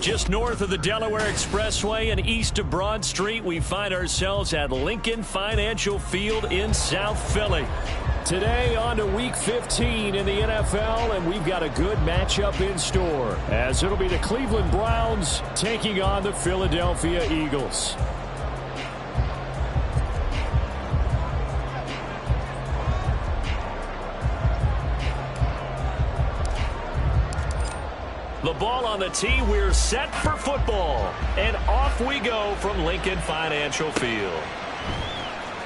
Just north of the Delaware Expressway and east of Broad Street, we find ourselves at Lincoln Financial Field in South Philly. Today on to Week 15 in the NFL, and we've got a good matchup in store, as it'll be the Cleveland Browns taking on the Philadelphia Eagles. The ball on the tee, we're set for football. And off we go from Lincoln Financial Field.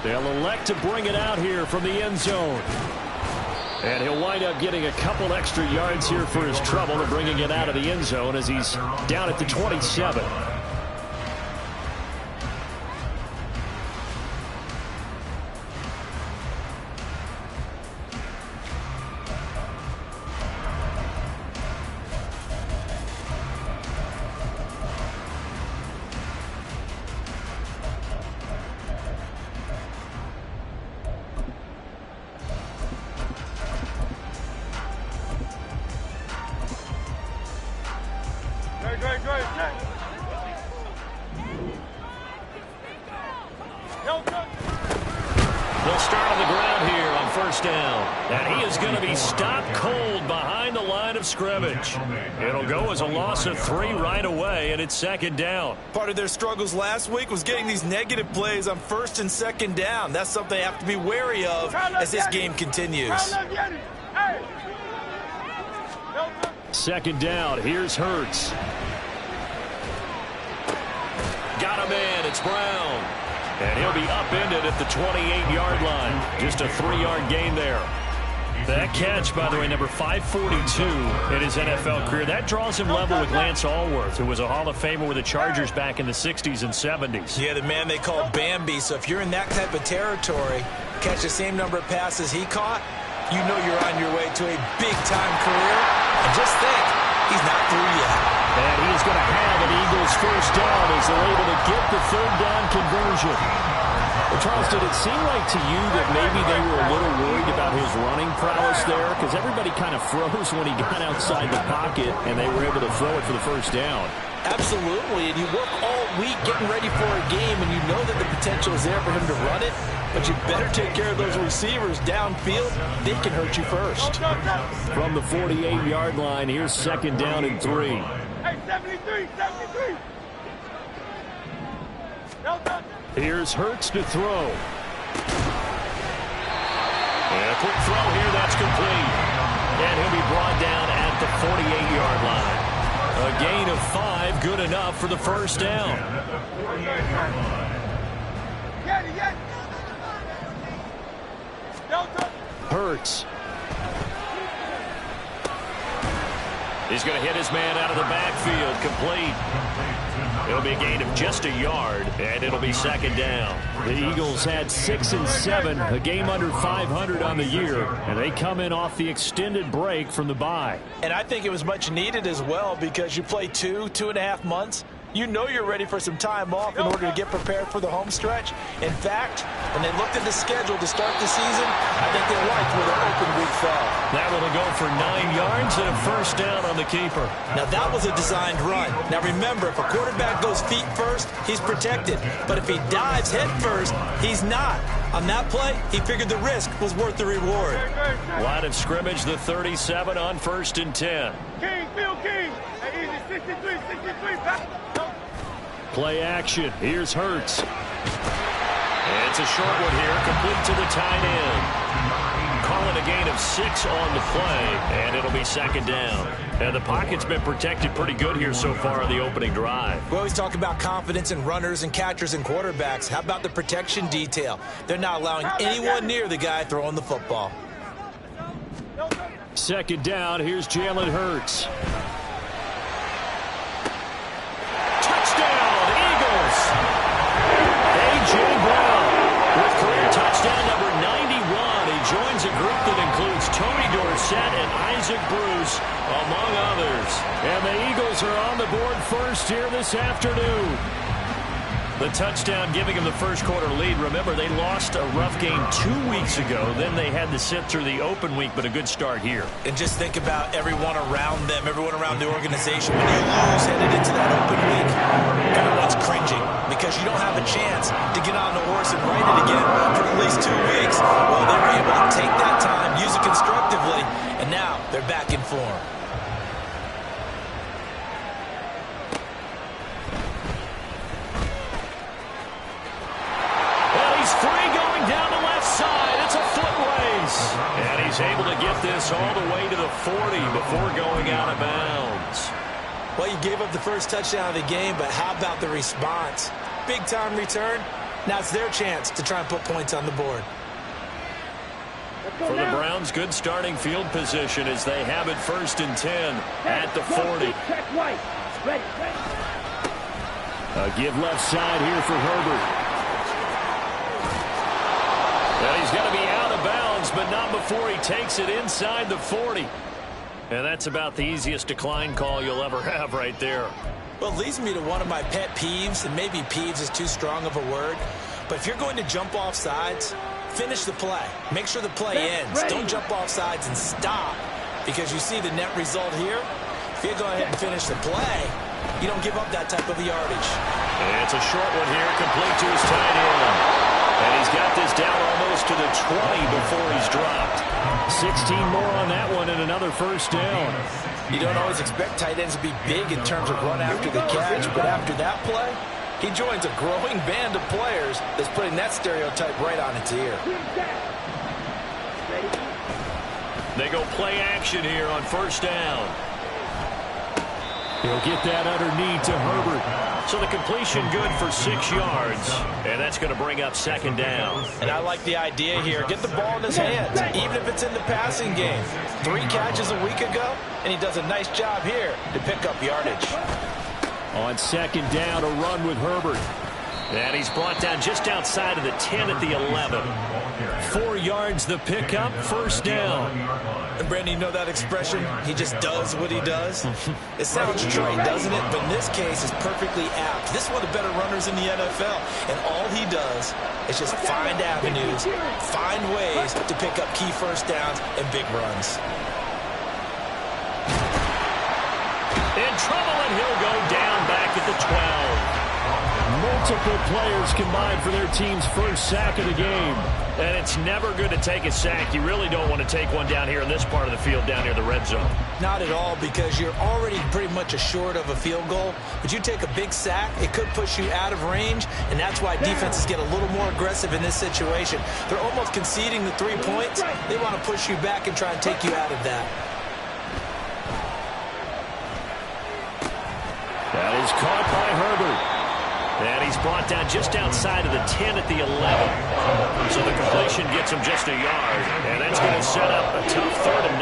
They'll elect to bring it out here from the end zone. And he'll wind up getting a couple extra yards here for his trouble and bringing it out of the end zone as he's down at the 27. They'll start on the ground here on first down. And he is going to be stopped cold behind the line of scrimmage. It'll go as a loss of 3 right away, and it's second down. Part of their struggles last week was getting these negative plays on first and second down. That's something they have to be wary of as this game continues. Second down. Here's Hurts. Got him in. It's Brown. And he'll be upended at the 28-yard line. Just a 3-yard gain there. That catch, by the way, number 542 in his NFL career. That draws him level with Lance Allworth, who was a Hall of Famer with the Chargers back in the 60s and 70s. Yeah, the man they call Bambi. So if you're in that type of territory, catch the same number of passes he caught, you know you're on your way to a big-time career. And just think, he's not through yet. And he's going to have an Eagles first down as they're able to get the third down conversion. Well, Charles, did it seem like to you that maybe they were a little worried about his running prowess there? Because everybody kind of froze when he got outside the pocket, and they were able to throw it for the first down. Absolutely, and you work all week getting ready for a game, and you know that the potential is there for him to run it, but you better take care of those receivers downfield. They can hurt you first. From the 48-yard line, here's second down and 3. Hey, 73, 73. Here's Hurts to throw. And a quick throw here, that's complete. And he'll be brought down at the 48-yard line. A gain of 5, good enough for the first down. Hurts. He's going to hit his man out of the backfield, complete. It'll be a gain of just a yard, and it'll be second down. The Eagles had 6 and 7, a game under 500 on the year, and they come in off the extended break from the bye. And I think it was much needed as well, because you play 2.5 months. You know you're ready for some time off in order to get prepared for the home stretch. In fact, when they looked at the schedule to start the season, I think they liked where their open week fell. That will go for 9 yards and a first down on the keeper. Now, that was a designed run. Now, remember, if a quarterback goes feet first, he's protected. But if he dives head first, he's not. On that play, he figured the risk was worth the reward. Line of scrimmage, the 37 on first and 10. King, Phil King. Hey, easy, 63, 63. Play action. Here's Hurts. It's a short one here, complete to the tight end. Calling a gain of 6 on the play, and it'll be second down. And the pocket's been protected pretty good here so far on the opening drive. We always talk about confidence in runners and catchers and quarterbacks. How about the protection detail? They're not allowing anyone near the guy throwing the football. Second down, here's Jalen Hurts. Touchdown, Eagles! A.J. Brown with career touchdown number 91. He joins a group that includes Tony Dorsett and Isaac Bruce, among others. And the Eagles are on the board first here this afternoon. The touchdown giving them the first quarter lead. Remember, they lost a rough game 2 weeks ago. Then they had to sit through the open week, but a good start here. And just think about everyone around them, everyone around the organization. When you lose headed into that He's able to get this all the way to the 40 before going out of bounds. Well, you gave up the first touchdown of the game, but how about the response? Big-time return. Now it's their chance to try and put points on the board. For the Browns, good starting field position as they have it 1st and 10 at the 40. A give left side here for Herbert. And he's going to be out of bounds, but not before he takes it inside the 40. And that's about the easiest decline call you'll ever have right there. Well, it leads me to one of my pet peeves, and maybe peeves is too strong of a word. But if you're going to jump off sides, finish the play. Make sure the play ends. Don't jump off sides and stop, because you see the net result here. If you go ahead and finish the play, you don't give up that type of yardage. And it's a short one here, complete to his tight end. And he's got this down almost to the 20 before he's dropped. 16 more on that one and another first down. You don't always expect tight ends to be big in terms of run after the catch, but after that play, he joins a growing band of players that's putting that stereotype right on its ear. They go play action here on first down. He'll get that underneath to Herbert. So the completion good for 6 yards. And that's going to bring up 2nd down. And I like the idea here. Get the ball in his hands, even if it's in the passing game. 3 catches a week ago, and he does a nice job here to pick up yardage. On 2nd down, a run with Herbert. And he's brought down just outside of the 10 at the 11. 4 yards the pickup, first down. And Brandon, you know that expression? He just does what he does? It sounds trite, doesn't it? But in this case, it's perfectly apt. This is one of the better runners in the NFL. And all he does is just find avenues, find ways to pick up key first downs and big runs. In trouble, and he'll go down back at the 12. Multiple players combined for their team's first sack of the game. And it's never good to take a sack. You really don't want to take one down here in this part of the field, down near the red zone. Not at all, because you're already pretty much assured of a field goal. But you take a big sack, it could push you out of range, and that's why defenses get a little more aggressive in this situation. They're almost conceding the 3 points. They want to push you back and try and take you out of that. That is caught by Herbert. And he's brought down just outside of the 10 at the 11. So the completion gets him just a yard. And that's going to set up a tough 3rd and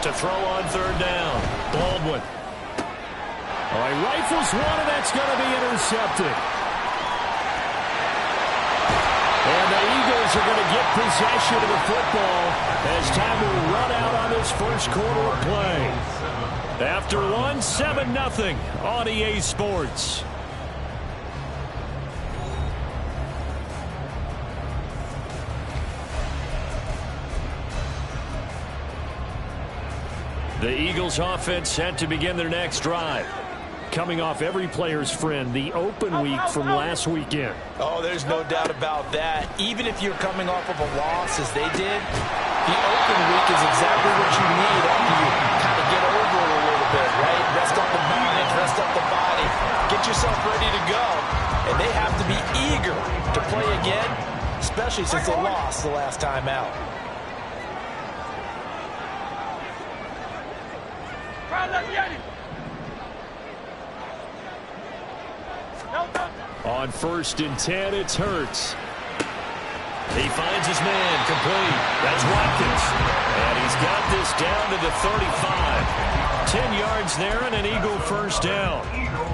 9. To throw on 3rd down. Baldwin. All right, rifles one, and that's going to be intercepted. And the Eagles are going to get possession of the football as time will run out on this first quarter of play. After one, 7-0 on EA Sports. The Eagles offense set to begin their next drive. Coming off every player's friend, the open week from last weekend. Oh, there's no doubt about that. Even if you're coming off of a loss as they did, the open week is exactly what you need after you kind of get over it a little bit, right? Rest up the mind, rest up the body, get yourself ready to go. And they have to be eager to play again, especially since they lost the last time out. On 1st and 10, it's Hurts. He finds his man, complete. That's Watkins. And he's got this down to the 35. 10 yards there and an Eagle first down.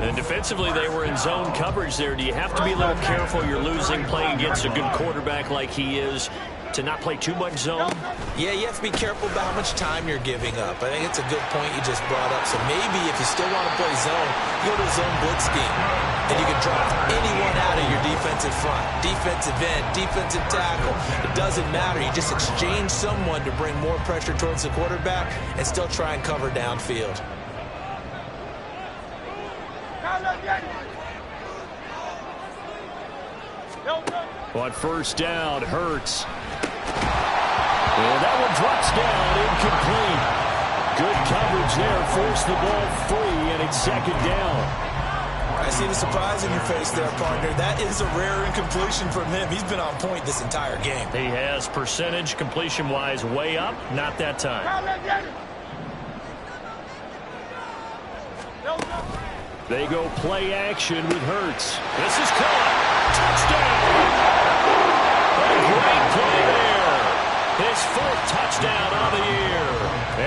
And defensively, they were in zone coverage there. Do you have to be a little careful? You're losing, playing against a good quarterback like he is, to not play too much zone? Yeah, you have to be careful about how much time you're giving up. I think it's a good point you just brought up. So maybe if you still want to play zone, you go to a zone blitz scheme. And you can draft anyone out of your defensive front. Defensive end, defensive tackle. It doesn't matter. You just exchange someone to bring more pressure towards the quarterback and still try and cover downfield. On 1st down, Hurts. And that one drops down, incomplete. Good coverage there, forced the ball free, and it's 2nd down. I see the surprise in your face there, partner. That is a rare incompletion from him. He's been on point this entire game. He has percentage completion-wise way up. Not that time. They go play action with Hurts. This is caught. Touchdown. A great play there. His 4th touchdown on the year.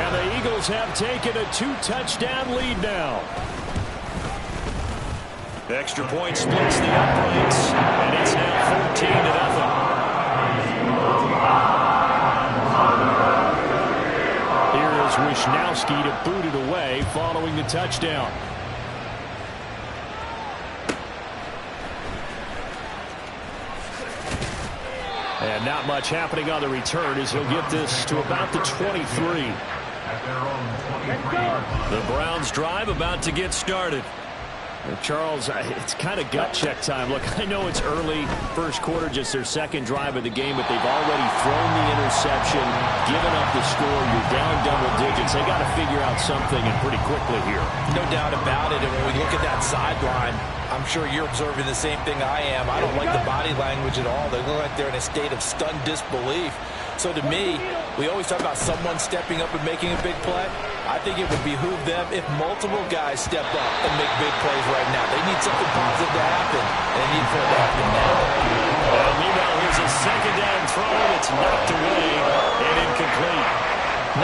And the Eagles have taken a 2-touchdown lead now. Extra point splits the uprights, and it's now 14-0. Here is Wishnowski to boot it away following the touchdown. And not much happening on the return as he'll get this to about the 23. The Browns drive about to get started. Charles, it's kind of gut check time. Look, I know it's early, first quarter, just their second drive of the game, but they've already thrown the interception, given up the score. You're down double digits. They got to figure out something, and pretty quickly here. No doubt about it. And when we look at that sideline, I'm sure you're observing the same thing I am. I don't like the body language at all. They look like they're in a state of stunned disbelief. So to me, we always talk about someone stepping up and making a big play. I think it would behoove them if multiple guys step up and make big plays right now. They need something positive to happen, and they need for it to happen now. Well, meanwhile, here's a second down throw. It's knocked away and incomplete.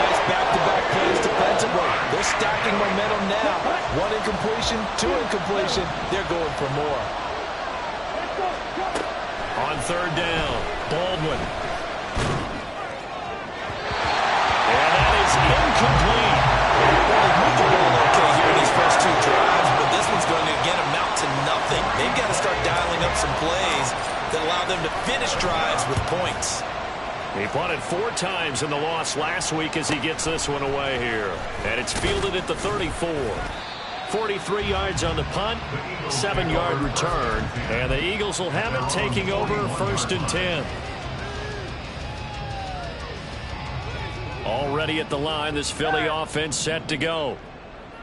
Nice back-to-back plays defensively. They're stacking momentum now. 1 incompletion, 2 incompletion. They're going for more. On 3rd down, Baldwin. Incomplete. Well, they moved the ball okay here in these first 2 drives, but this one's going to again amount to nothing. They've got to start dialing up some plays that allow them to finish drives with points. He punted 4 times in the loss last week as he gets this one away here. And it's fielded at the 34. 43 yards on the punt, 7-yard return. And the Eagles will have it taking over 1st and 10. Already at the line, this Philly offense set to go.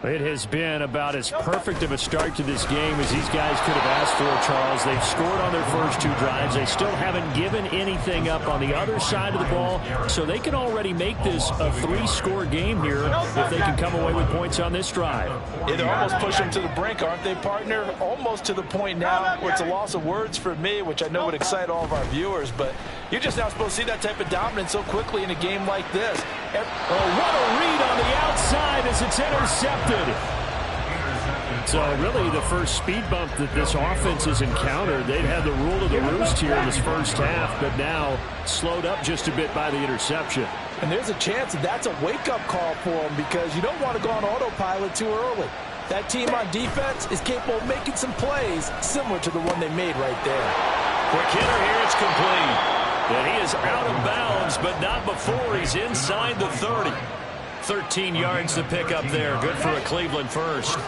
It has been about as perfect of a start to this game as these guys could have asked for, Charles. They've scored on their first 2 drives. They still haven't given anything up on the other side of the ball, so they can already make this a 3-score game here if they can come away with points on this drive. Yeah, they're almost pushing them to the brink, aren't they, partner? Almost to the point now where it's a loss of words for me, which I know would excite all of our viewers, but you're just not supposed to see that type of dominance so quickly in a game like this. Oh, what a read on the outside as it's intercepted. So really the first speed bump that this offense has encountered. They've had the rule of the roost here in this first half, but now slowed up just a bit by the interception. And there's a chance that that's a wake-up call for them because you don't want to go on autopilot too early. That team on defense is capable of making some plays similar to the one they made right there. Quick hitter here, it's complete. And he is out of bounds, but not before he's inside the 30. 13 yards to pick up there. Good for a Cleveland first.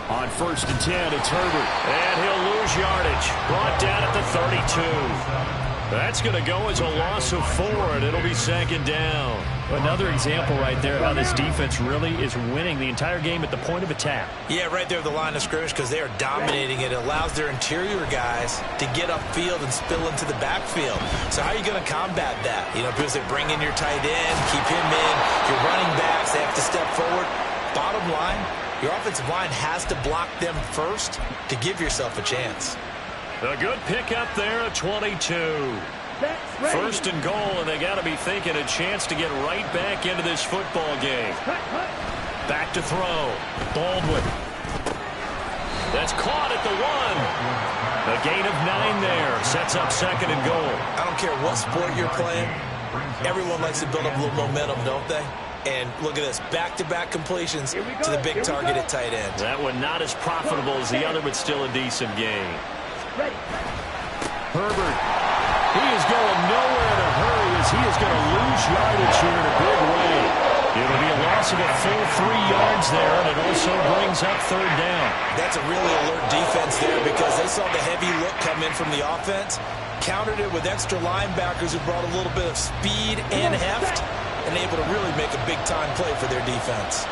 On 1st and 10, it's Herbert. And he'll lose yardage. Brought down at the 32. That's going to go as a loss of 4, and it'll be 2nd down. Another example right there how this defense really is winning the entire game at the point of attack. Yeah, right there at the line of scrimmage because they are dominating it. It allows their interior guys to get upfield and spill into the backfield. So how are you going to combat that? You know, because they bring in your tight end, keep him in. Your running backs, they have to step forward. Bottom line, your offensive line has to block them first to give yourself a chance. A good pickup there at 22. 1st and goal, and they got to be thinking a chance to get right back into this football game. Back to throw. Baldwin. That's caught at the 1. A gain of 9 there. Sets up 2nd and goal. I don't care what sport you're playing. Everyone likes to build up a little momentum, don't they? And look at this, back-to-back completions to the big target at tight end. That one not as profitable as the other, but still a decent game. Herbert, he is going nowhere in a hurry as he is going to lose yardage here in a big way. It'll be a loss of a full 3 yards there, and it also brings up third down. That's a really alert defense there because they saw the heavy look come in from the offense, countered it with extra linebackers who brought a little bit of speed and heft, and able to really make a big-time play for their defense.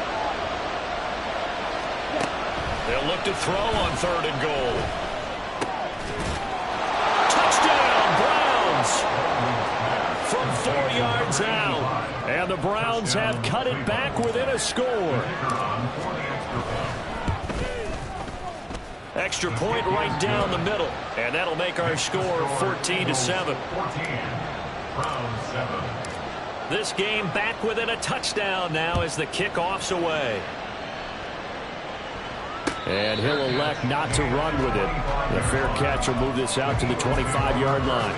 They'll look to throw on third and goal. Touchdown, Browns! From 4 yards out. And the Browns have cut it back within a score. Extra point right down the middle. And that'll make our score 14-7. This game back within a touchdown now as the kickoff's away. And he'll elect not to run with it. The fair catch will move this out to the 25-yard line.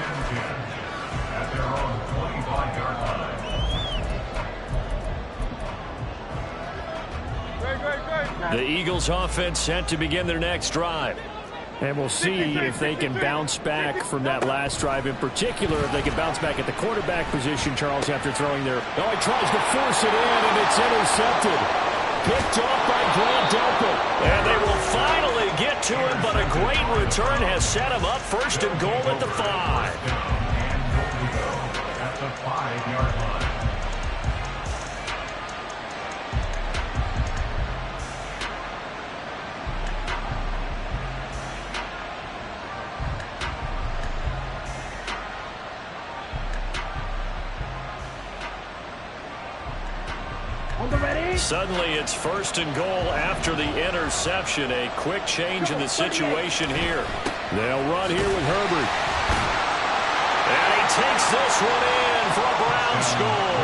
The Eagles offense set to begin their next drive. And we'll see if they can bounce back from that last drive. In particular, if they can bounce back at the quarterback position, Charles, after throwing there. Oh, he tries to force it in, and it's intercepted. Picked off by Grant Delpit. And they will finally get to him, but a great return has set him up first and goal at the 5. At the 5-yard line. Suddenly it's first and goal after the interception. A quick change in the situation here. They'll run here with Herbert. And he takes this one in for a Brown score.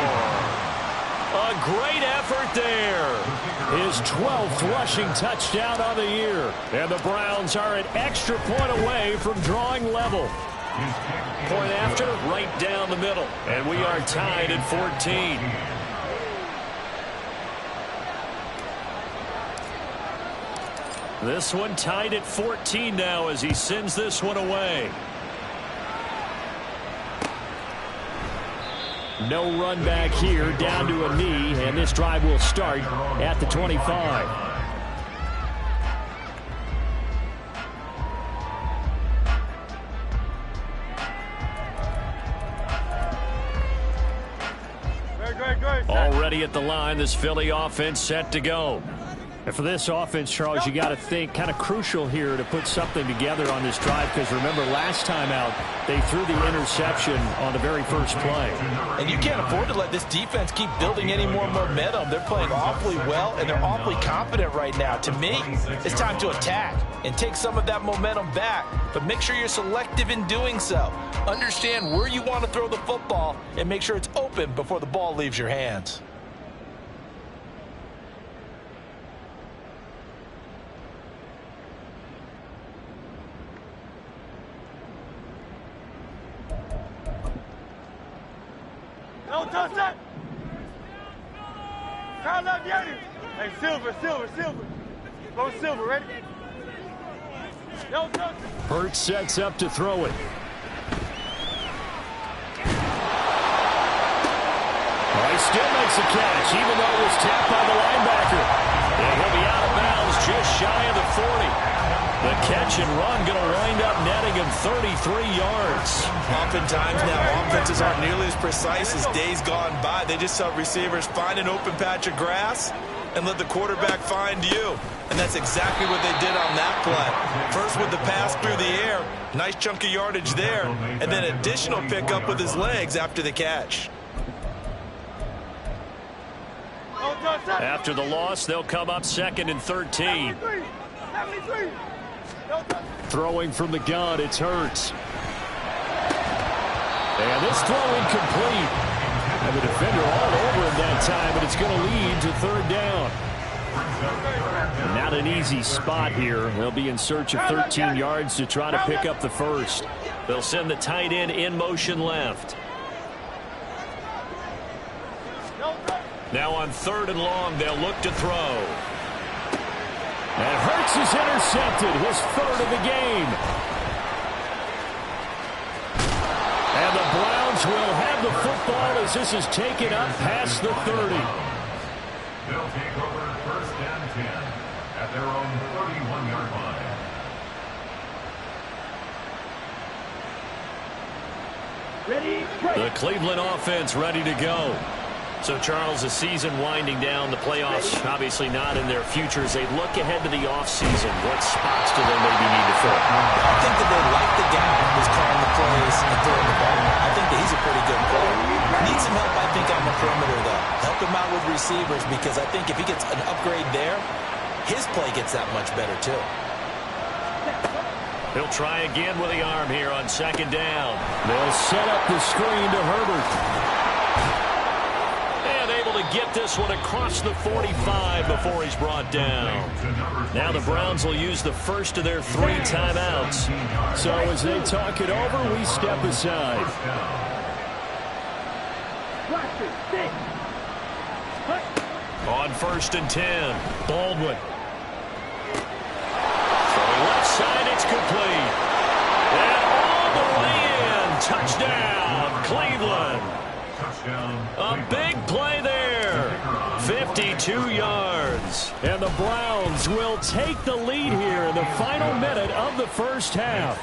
A great effort there. His 12th rushing touchdown on the year. And the Browns are an extra point away from drawing level. Point after, right down the middle. And we are tied at 14. This one tied at 14 now as he sends this one away. No run back here, down to a knee, and this drive will start at the 25. Already at the line, this Philly offense set to go. And for this offense, Charles, you got to think kind of crucial here to put something together on this drive because remember last time out they threw the interception on the very first play. And you can't afford to let this defense keep building any more momentum. They're playing awfully well and they're awfully confident right now. To me, it's time to attack and take some of that momentum back. But make sure you're selective in doing so. Understand where you want to throw the football and make sure it's open before the ball leaves your hands. Don't touch that. Kyle up, Yanni. Hey, Silver. Go Silver, ready? Don't touch it. Hurts sets up to throw it. Well, he still makes a catch, even though it was tapped by the linebacker. And he'll be out of bounds just shy of the 40. The catch and run going to wind up netting him 33 yards. Oftentimes now offenses aren't nearly as precise as days gone by. They just saw receivers find an open patch of grass and let the quarterback find you. And that's exactly what they did on that play. First with the pass through the air, nice chunk of yardage there, and then additional pickup with his legs after the catch. After the loss, they'll come up second and 13. 73. Throwing from the gun, it's Hurts. And this throw incomplete. And the defender all over him that time, but it's going to lead to third down. Not an easy spot here. They'll be in search of 13 yards to try to pick up the first. They'll send the tight end in motion left. Now on third and long, they'll look to throw. And Hurts is intercepted, his third of the game. And the Browns will have the football as this is taken up past the 30. They'll take over 1st and 10 at their own 31-yard line. The Cleveland offense ready to go. So, Charles, the season winding down, the playoffs obviously not in their futures. They look ahead to the offseason. What spots do they maybe need to fill? I think that they like the guy who's calling the plays and throwing the ball. I think that he's a pretty good player. Needs some help, I think, on the perimeter, though. Help him out with receivers, because I think if he gets an upgrade there, his play gets that much better, too. He'll try again with the arm here on 2nd down. They'll set up the screen to Herbert. And able to get this one across the 45 before he's brought down. Now the Browns will use the first of their 3 timeouts. So as they talk it over, we step aside. On 1st and 10, Baldwin. Left side, it's complete. And all the way in. Touchdown, Cleveland. A big play there. 52 yards. And the Browns will take the lead here in the final minute of the first half.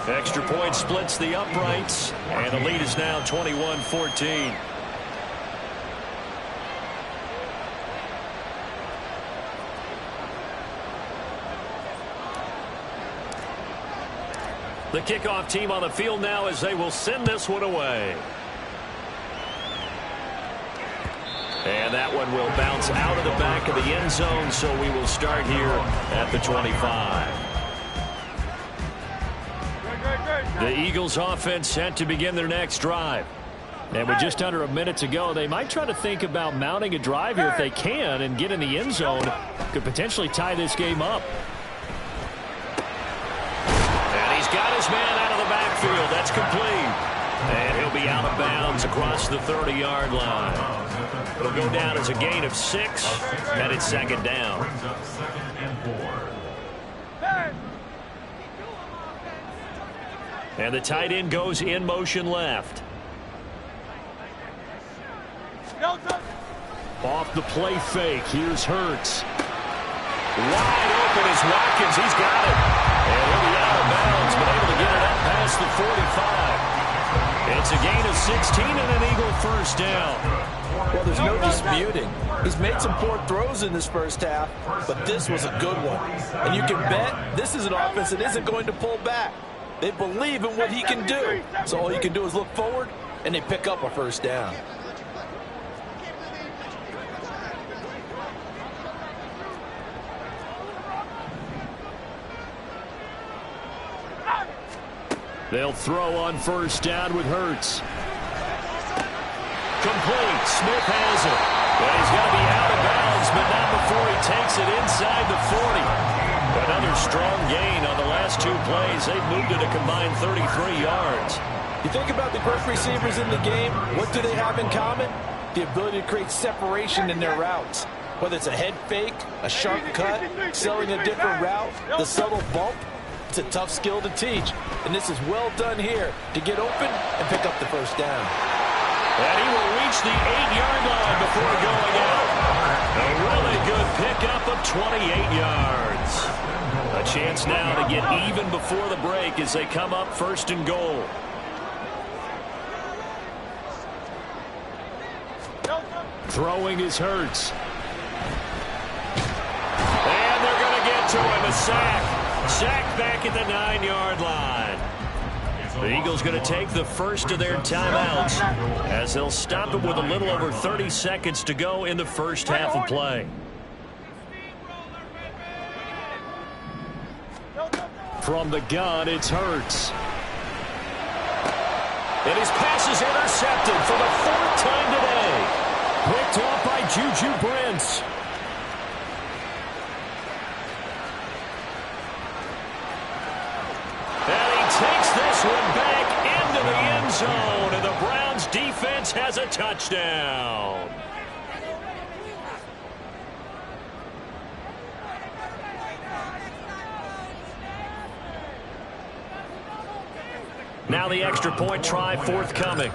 Extra point splits the uprights. And the lead is now 21-14. The kickoff team on the field now as they will send this one away. And that one will bounce out of the back of the end zone, so we will start here at the 25. The Eagles offense set to begin their next drive. And with just under a minute to go, they might try to think about mounting a drive here if they can and get in the end zone. Could potentially tie this game up. Got his man out of the backfield. That's complete. And he'll be out of bounds across the 30-yard line. It'll go down as a gain of 6, and it's 2nd down. And the tight end goes in motion left. Off the play fake. Here's Hurts. Wide open is Watkins. He's got it. And he'll be out of bounds, but able to get it up past the 45. It's a gain of 16 and an Eagle first down. Well, there's no disputing. He's made some poor throws in this first half, but this was a good one. And you can bet this is an offense that isn't going to pull back. They believe in what he can do. So all you can do is look forward, and they pick up a first down. They'll throw on 1st down with Hurts. Complete. Smith has it. But he's going to be out of bounds, but not before he takes it inside the 40. Another strong gain on the last 2 plays. They've moved it a combined 33 yards. You think about the great receivers in the game, what do they have in common? The ability to create separation in their routes. Whether it's a head fake, a sharp cut, selling a different route, the subtle bump. It's a tough skill to teach, and this is well done here to get open and pick up the first down. And he will reach the 8-yard line before going out. A really good pickup of 28 yards. A chance now to get even before the break as they come up 1st and goal. Throwing is Hurts. And they're going to get to him. A sack. Sack back at the 9-yard line. The Eagles going to take the first of their timeouts as they'll stop it with a little over 30 seconds to go in the first half of play. From the gun, it's Hurts. And his pass is intercepted for the 4th time today. Picked off by Juju Brents. Takes this one back into the end zone, and the Browns defense has a touchdown. Now the extra point try forthcoming.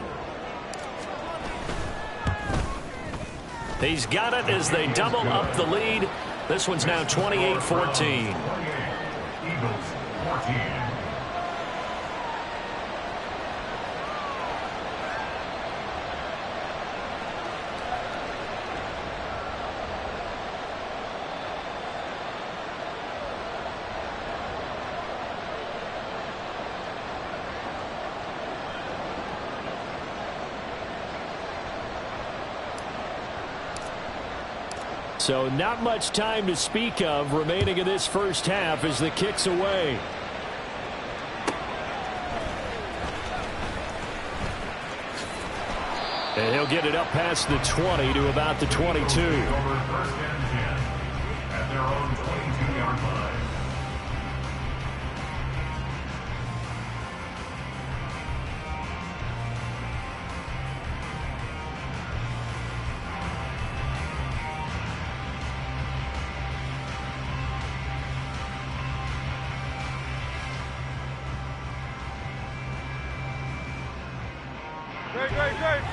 He's got it as they double up the lead. This one's now 28-14. Eagles 14. So not much time to speak of remaining in this first half as the kick's away. And he'll get it up past the 20 to about the 22. First and 10 at their own 22-yard line.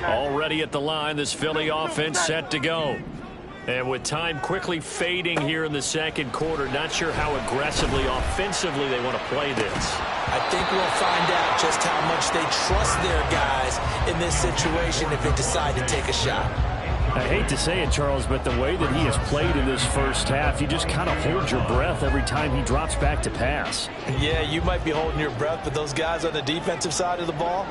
Already at the line, this Philly offense set to go. And with time quickly fading here in the second quarter, not sure how aggressively, offensively they want to play this. I think we'll find out just how much they trust their guys in this situation if they decide to take a shot. I hate to say it, Charles, but the way that he has played in this first half, you just kind of hold your breath every time he drops back to pass. Yeah, you might be holding your breath, but those guys on the defensive side of the ball,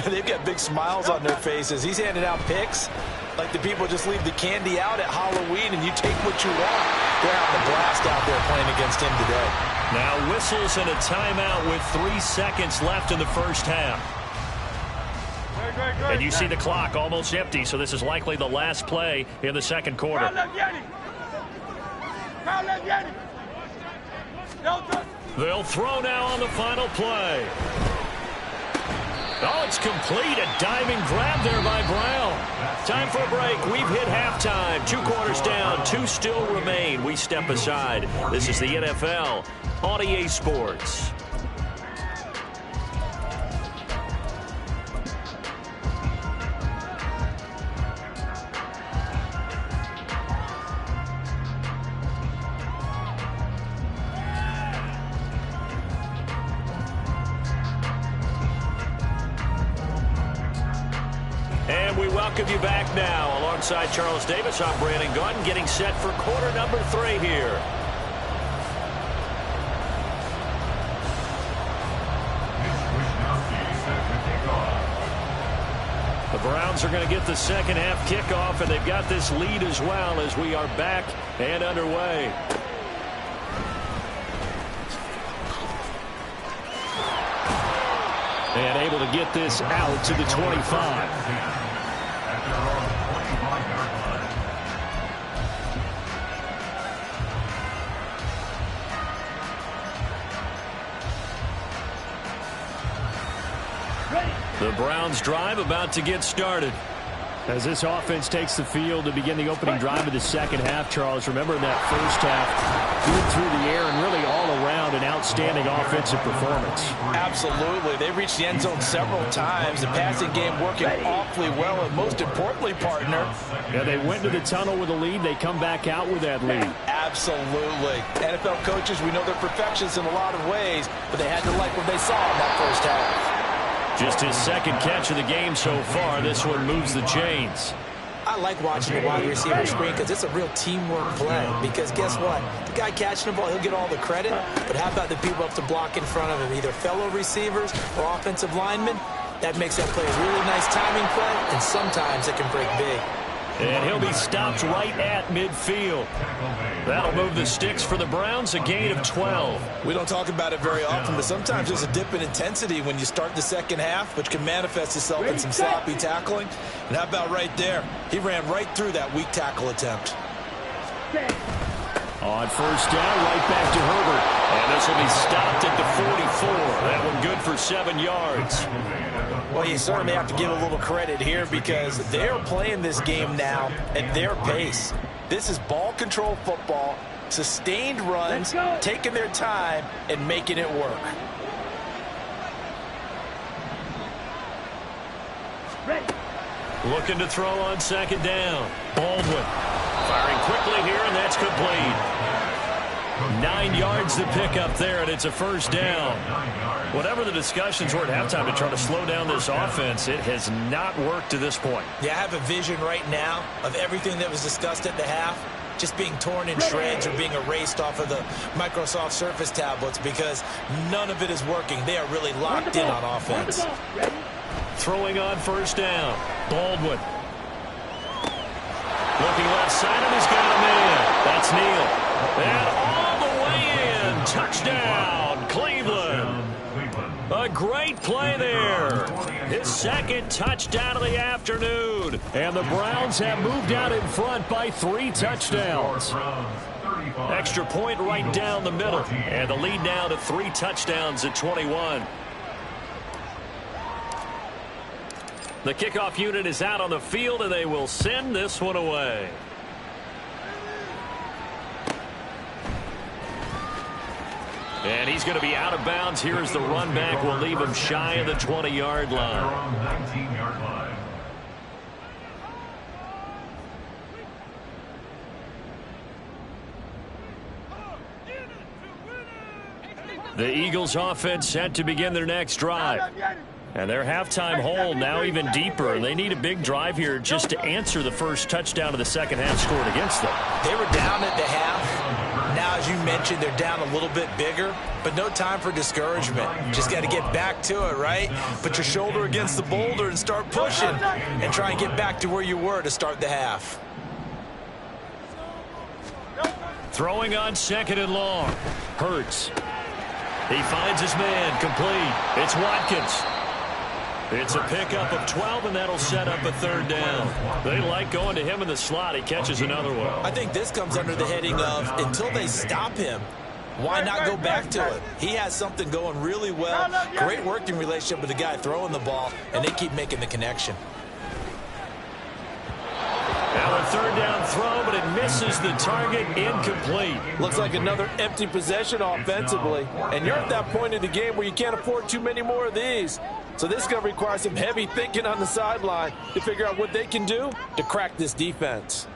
they've got big smiles on their faces. He's handing out picks like the people just leave the candy out at Halloween and you take what you want. They're having a blast out there playing against him today. Now whistles and a timeout with 3 seconds left in the first half. And you see the clock almost empty, so this is likely the last play in the second quarter. They'll throw now on the final play. Oh, it's complete. A diving grab there by Brown. Time for a break. We've hit halftime. 2 quarters down. 2 still remain. We step aside. This is the NFL on EA Sports. And we welcome you back now. Alongside Charles Davis, I'm Brandon Gunn, getting set for quarter number 3 here. The Browns are going to get the second half kickoff, and they've got this lead as well as we are back and underway. And able to get this out to the 25. The Browns drive about to get started. As this offense takes the field to begin the opening drive of the second half, Charles, remember in that first half, good through the air and really all around an outstanding offensive performance. Absolutely. They reached the end zone several times. The passing game working awfully well, and most importantly, partner. Yeah, they went to the tunnel with a lead. They come back out with that lead. Absolutely. NFL coaches, we know they're perfectionists in a lot of ways, but they had to like what they saw in that first half. Just his second catch of the game so far. This one moves the chains. I like watching the wide receiver screen because it's a real teamwork play. Because guess what? The guy catching the ball, he'll get all the credit. But how about the people up to block in front of him? Either fellow receivers or offensive linemen. That makes that play a really nice timing play. And sometimes it can break big. And he'll be stopped right at midfield. That'll move the sticks for the Browns, a gain of 12. We don't talk about it very often, but sometimes there's a dip in intensity when you start the second half, which can manifest itself in some sloppy tackling. And how about right there? He ran right through that weak tackle attempt. On first down, right back to Herbert. And this will be stopped at the 44. That one good for 7 yards. Well, you certainly have to give a little credit here because they're playing this game now at their pace. This is ball control football, sustained runs, taking their time, and making it work. Looking to throw on second down. Baldwin firing quickly here, and that's complete. 9 yards to pick up there, and it's a first down. Whatever the discussions were at halftime to try to slow down this offense, it has not worked to this point. Yeah, I have a vision right now of everything that was discussed at the half just being torn in shreds or being erased off of the Microsoft Surface tablets because none of it is working. They are really locked in on offense. Throwing on first down. Baldwin. Looking left side, and he's got him in. That's Neal. And all the way in. Touchdown, Cleveland. A great play there. His second touchdown of the afternoon. And the Browns have moved out in front by 3 touchdowns. Extra point right down the middle. And the lead now to 3 touchdowns at 21. The kickoff unit is out on the field, and they will send this one away. And he's going to be out of bounds. Here's the run back. We'll leave him shy of the 20-yard line. 19-yard line. The Eagles offense set to begin their next drive. And their halftime hole now even deeper. And they need a big drive here just to answer the first touchdown of the second half scored against them. They were down at the half. Now, as you mentioned, they're down a little bit bigger, but no time for discouragement. Just got to get back to it, right? Put your shoulder against the boulder and start pushing and try and get back to where you were to start the half. Throwing on second and long. Hurts. He finds his man complete. It's Watkins. It's a pickup of 12, and that'll set up a third down. They like going to him in the slot. He catches another one. I think this comes under the heading of until they stop him, why not go back to it? He has something going really well. Great working relationship with the guy throwing the ball, and they keep making the connection. Now a third down throw, but it misses the target. Incomplete. Looks like another empty possession offensively. And you're at that point in the game where you can't afford too many more of these. So this is going to require some heavy thinking on the sideline to figure out what they can do to crack this defense.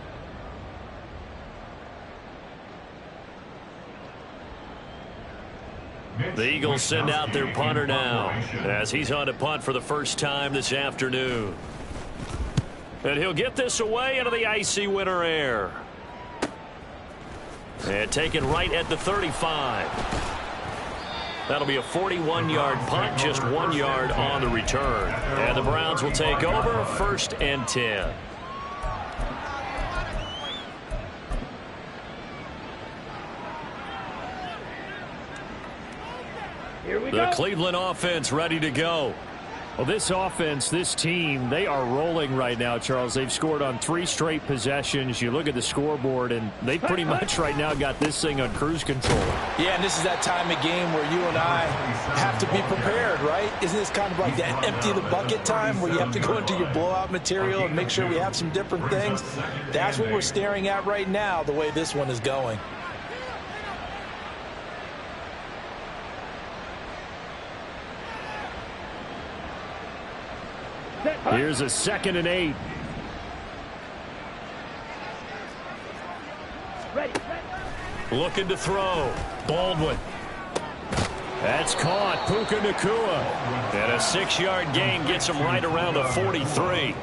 The Eagles send out their punter now as he's on to punt for the first time this afternoon. And he'll get this away into the icy winter air. And taken right at the 35. That'll be a 41-yard punt, just 1 yard on the return. And the Browns will take over, 1st and 10. The Cleveland offense ready to go. Well, this offense, this team, they are rolling right now, Charles. They've scored on 3 straight possessions. You look at the scoreboard, and they pretty much right now got this thing on cruise control. Yeah, and this is that time of game where you and I have to be prepared, right? Isn't this kind of like that empty the bucket time where you have to go into your blowout material and make sure we have some different things? That's what we're staring at right now, the way this one is going. Here's a 2nd and 8. Looking to throw. Baldwin. That's caught. Puka Nacua. And a 6-yard gain gets him right around the 43.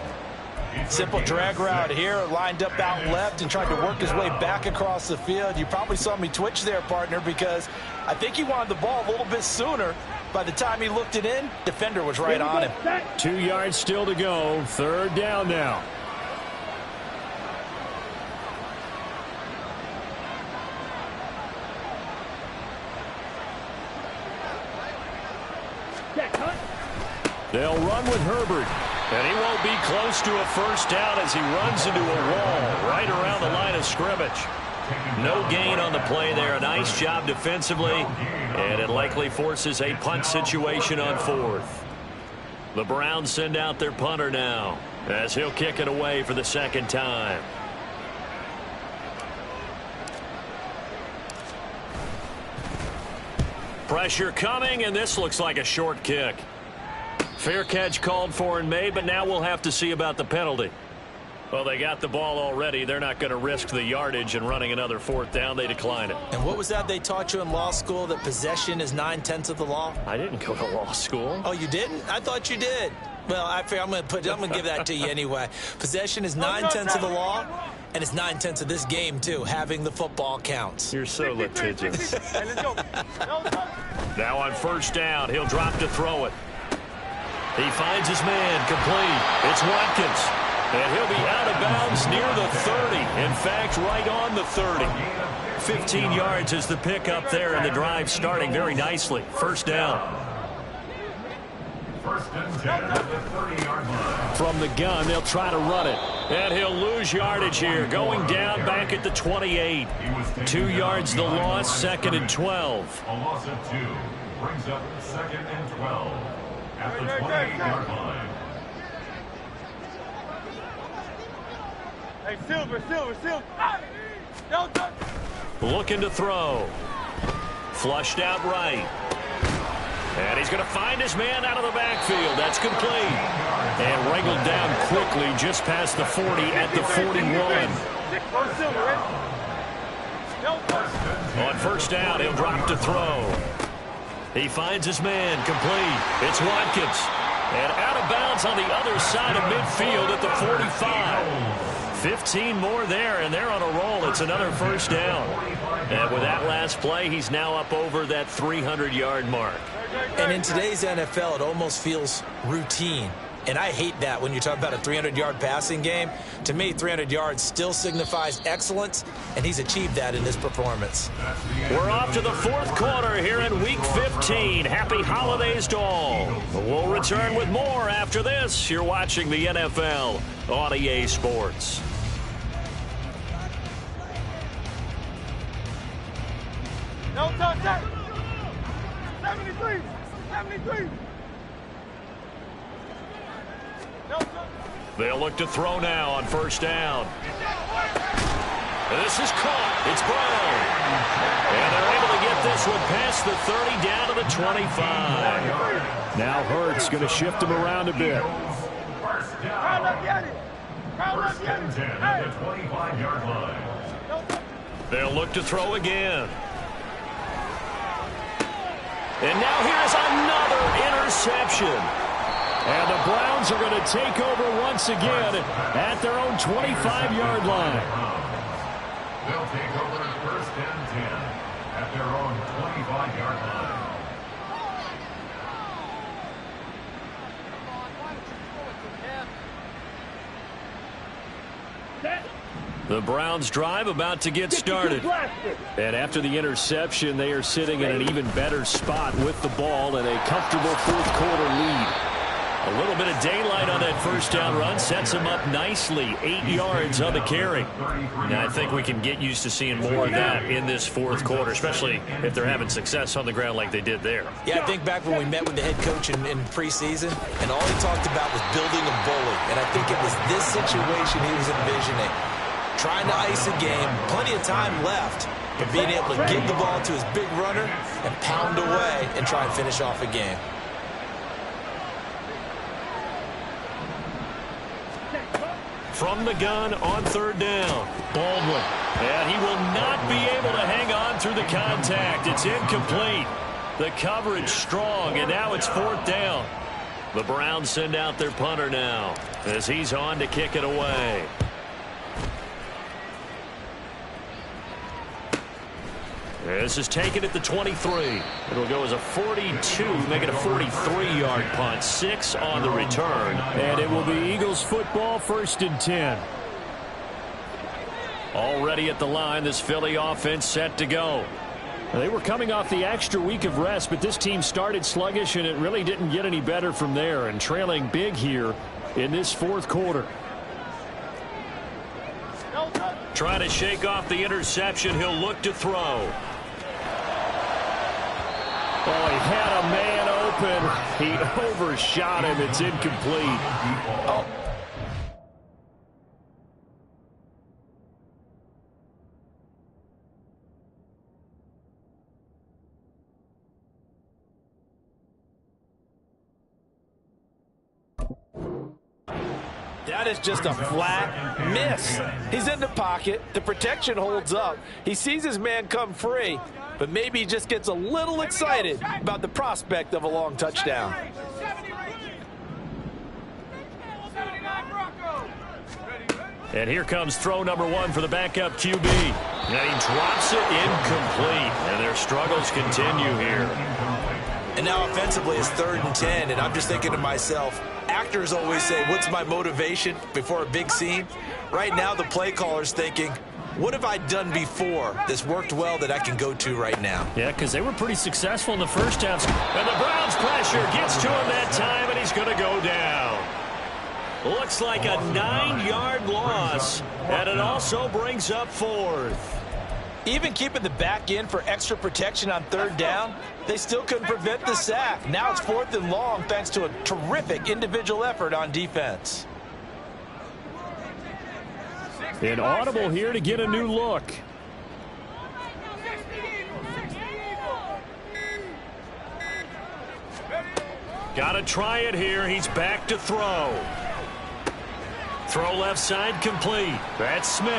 Simple drag route here, lined up out left and tried to work his way back across the field. You probably saw me twitch there, partner, because I think he wanted the ball a little bit sooner. By the time he looked it in, defender was right on him. 2 yards still to go. 3rd down now. They'll run with Herbert. And he won't be close to a first down as he runs into a wall right around the line of scrimmage. No gain on the play there. A nice job defensively, and it likely forces a punt situation on 4th. The Browns send out their punter now as he'll kick it away for the 2nd time. Pressure coming, and this looks like a short kick. Fair catch called for and made, but now we'll have to see about the penalty. Well, they got the ball already. They're not going to risk the yardage and running another fourth down. They decline it. And what was that they taught you in law school, that possession is 9/10 of the law? I didn't go to law school. Oh, you didn't? I thought you did. Well, I'm going to give that to you anyway. Possession is 9/10 of the law, and it's 9/10 of this game, too. Having the football counts. You're so litigious. Hey, let's go. Now on first down, he'll drop to throw it. He finds his man, complete. It's Watkins. And he'll be out of bounds near the 30. In fact, right on the 30. 15 yards is the pickup there, and the drive starting very nicely. First down. First and 10 at the 30-yard line. From the gun, they'll try to run it. And he'll lose yardage here, going down back at the 28. 2 yards the loss, second and 12. A loss of 2 brings up second and 12 at the 28-yard line. Hey, Silver. Don't touch. Looking to throw. Flushed out right. And he's going to find his man out of the backfield. That's complete. And wrangled down quickly just past the 40 at the 41. Go Silver, ready? Don't touch. On first down, he'll drop to throw. He finds his man, complete. It's Watkins. And out of bounds on the other side of midfield at the 45. 15 more there, and they're on a roll. It's another first down. And with that last play, he's now up over that 300-yard mark. And in today's NFL, it almost feels routine. And I hate that when you talk about a 300-yard passing game. To me, 300 yards still signifies excellence, and he's achieved that in this performance. We're off to the fourth quarter here in Week 15. Happy holidays to all. We'll return with more after this. You're watching the NFL on EA Sports. Don't touch that. 73. They'll look to throw now on first down. This is caught. It's Brown. And they're able to get this one past the 30 down to the 25. Now Hurts going to shift him around a bit. First down. First and 10 at the 25-yard line. They'll look to throw again. And now here's another interception. And the Browns are going to take over once again at their own 25-yard line. They'll take over first and 10 at their own 25-yard line. The Browns drive about to get started. And after the interception, they are sitting in an even better spot with the ball and a comfortable fourth quarter lead. A little bit of daylight on that first down run sets him up nicely. 8 yards on the carry. Now, I think we can get used to seeing more of that in this fourth quarter, especially if they're having success on the ground like they did there. Yeah, I think back when we met with the head coach in preseason, and all he talked about was building a bully. And I think it was this situation he was envisioning. Trying to ice a game, plenty of time left, but being able to give the ball to his big runner and pound away and try and finish off a game. From the gun on third down, Baldwin. And he will not be able to hang on through the contact. It's incomplete. The coverage strong, and now it's fourth down. The Browns send out their punter now as he's on to kick it away. This is taken at the 23. It'll go as a 42, make it a 43-yard punt. 6 on the return. And it will be Eagles football, first and 10. Already at the line, this Philly offense set to go. They were coming off the extra week of rest, but this team started sluggish, and it really didn't get any better from there, and trailing big here in this fourth quarter. Trying to shake off the interception. He'll look to throw. Oh, he had a man open. He overshot him. It's incomplete. Oh. That is just a flat miss. He's in the pocket. The protection holds up. He sees his man come free, but maybe he just gets a little excited about the prospect of a long touchdown. And here comes throw number 1 for the backup QB. And he drops it incomplete. And their struggles continue here. And now offensively it's 3rd and 10, and I'm just thinking to myself, actors always say, what's my motivation before a big scene? Right now the play caller's thinking, what have I done before that's worked well that I can go to right now? Yeah, because they were pretty successful in the first half. And the Browns pressure gets to him that time, and he's going to go down. Looks like a 9-yard loss, and it also brings up 4th. Even keeping the back in for extra protection on 3rd down, they still couldn't prevent the sack. Now it's 4th and long thanks to a terrific individual effort on defense. An audible here to get a new look. Got to try it here. He's back to throw. Throw left side complete. That's Smith.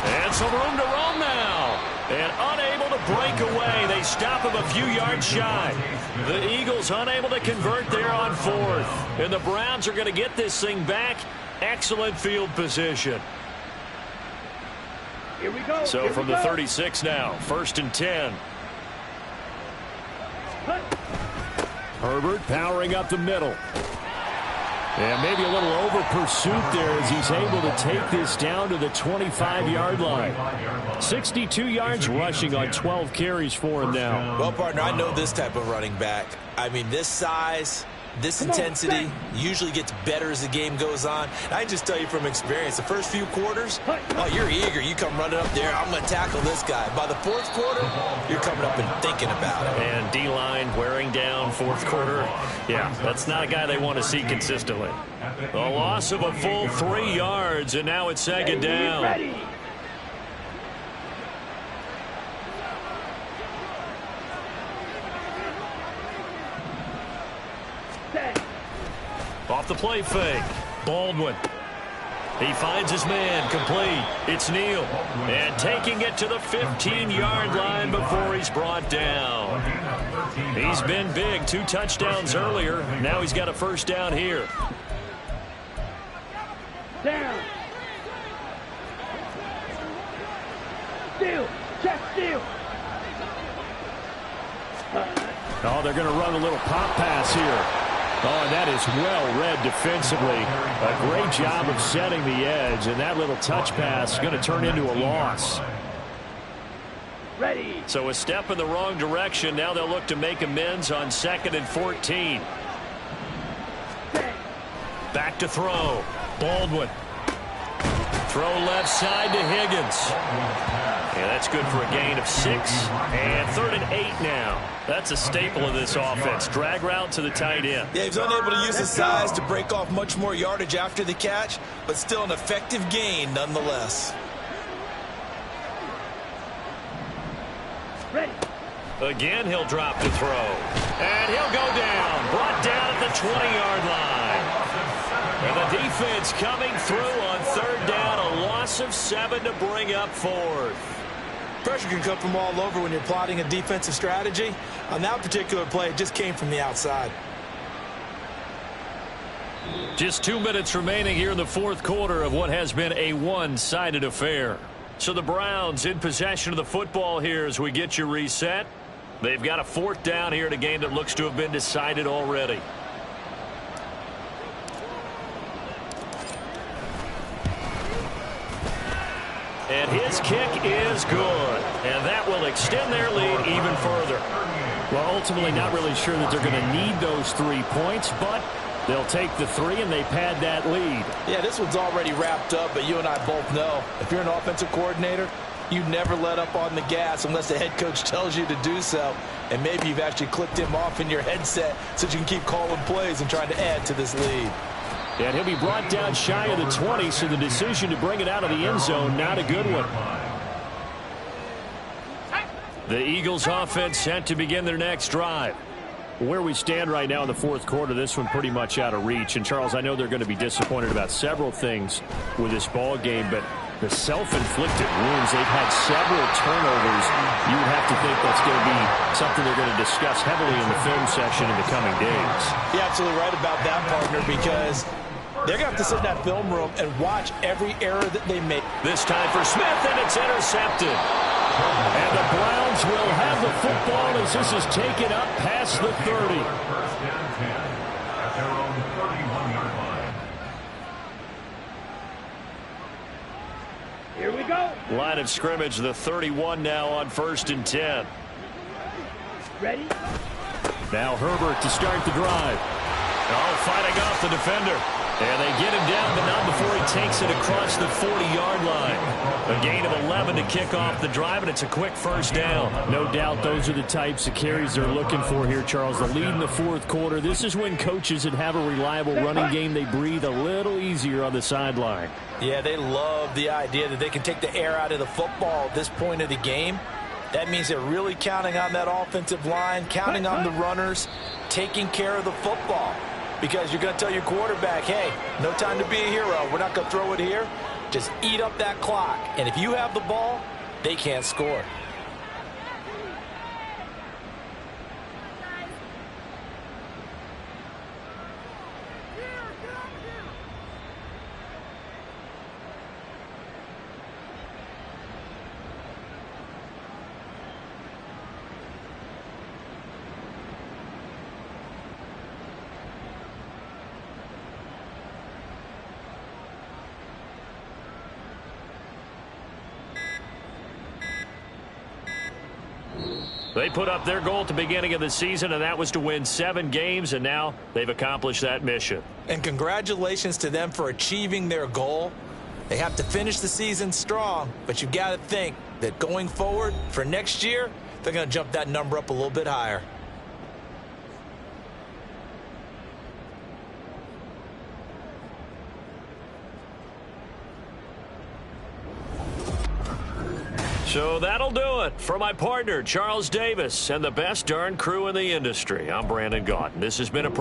And some room to roam now. And unable to break away. They stop him a few yards shy. The Eagles unable to convert there on 4th. And the Browns are going to get this thing back. Excellent field position. Here we go. So from the 36 now, 1st and 10. Herbert powering up the middle. And maybe a little over pursuit there as he's able to take this down to the 25-yard line. 62 yards rushing on 12 carries for him now. Well, partner, I know this type of running back. I mean, this size, this intensity usually gets better as the game goes on. And I just tell you from experience, the first few quarters, oh, you're eager. You come running up there, I'm going to tackle this guy. By the 4th quarter, you're coming up and thinking about it. And D-line wearing down 4th quarter. Yeah, that's not a guy they want to see consistently. A loss of a full 3 yards, and now it's 2nd down. Off the play fake. Baldwin. He finds his man complete. It's Neal. And taking it to the 15-yard line before he's brought down. He's been big. 2 touchdowns earlier. Now he's got a 1st down here. Down. Steal. Check steal. Oh, they're going to run a little pop pass here. Oh, and that is well read defensively. A great job of setting the edge, and that little touch pass is going to turn into a loss. Ready. So a step in the wrong direction. Now they'll look to make amends on 2nd and 14. Back to throw. Baldwin. Throw left side to Higgins. Yeah, that's good for a gain of 6. And 3rd and 8 now. That's a staple of this offense. Drag route to the tight end. Yeah, he's unable to use his size to break off much more yardage after the catch, but still an effective gain nonetheless. Ready. Again, he'll drop to throw. And he'll go down. Brought down at the 20-yard line. And the defense coming through on 3rd down. A loss of 7 to bring up 4th. Pressure can come from all over when you're plotting a defensive strategy. On that particular play, it just came from the outside. Just 2 minutes remaining here in the 4th quarter of what has been a one-sided affair. So the Browns in possession of the football here as we get you reset. They've got a 4th down here in a game that looks to have been decided already. And his kick is good. And that will extend their lead even further. Well, ultimately not really sure that they're going to need those 3 points, but they'll take the 3 and they pad that lead. Yeah, this one's already wrapped up, but you and I both know if you're an offensive coordinator, you never let up on the gas unless the head coach tells you to do so. And maybe you've actually clicked him off in your headset so you can keep calling plays and trying to add to this lead. And he'll be brought down shy of the 20, so the decision to bring it out of the end zone, not a good one. The Eagles offense set to begin their next drive. Where we stand right now in the fourth quarter, this one pretty much out of reach. And, Charles, I know they're going to be disappointed about several things with this ball game, but the self-inflicted wounds, they've had several turnovers. You would have to think that's going to be something they're going to discuss heavily in the film session in the coming days. You're absolutely right about that, partner, because they're going to have to sit in that film room and watch every error that they make. This time for Smith, and it's intercepted. And the Browns will have the football as this is taken up past the 30. First and 10 at their own 31-yard line. Here we go. Line of scrimmage, the 31 now on 1st and 10. Ready? Now Herbert to start the drive. Oh, fighting off the defender. And they get him down, but not before he takes it across the 40-yard line. A gain of 11 to kick off the drive, and it's a quick first down. No doubt those are the types of carries they're looking for here, Charles. The lead in the fourth quarter. This is when coaches that have a reliable running game, they breathe a little easier on the sideline. Yeah, they love the idea that they can take the air out of the football at this point of the game. That means they're really counting on that offensive line, counting on the runners, taking care of the football. Because you're going to tell your quarterback, hey, no time to be a hero. We're not going to throw it here. Just eat up that clock. And if you have the ball, they can't score. They put up their goal at the beginning of the season, and that was to win 7 games, and now they've accomplished that mission. And congratulations to them for achieving their goal. They have to finish the season strong, but you've got to think that going forward for next year, they're going to jump that number up a little bit higher. So that'll do it for my partner, Charles Davis, and the best darn crew in the industry. I'm Brandon Gaudin. This has been a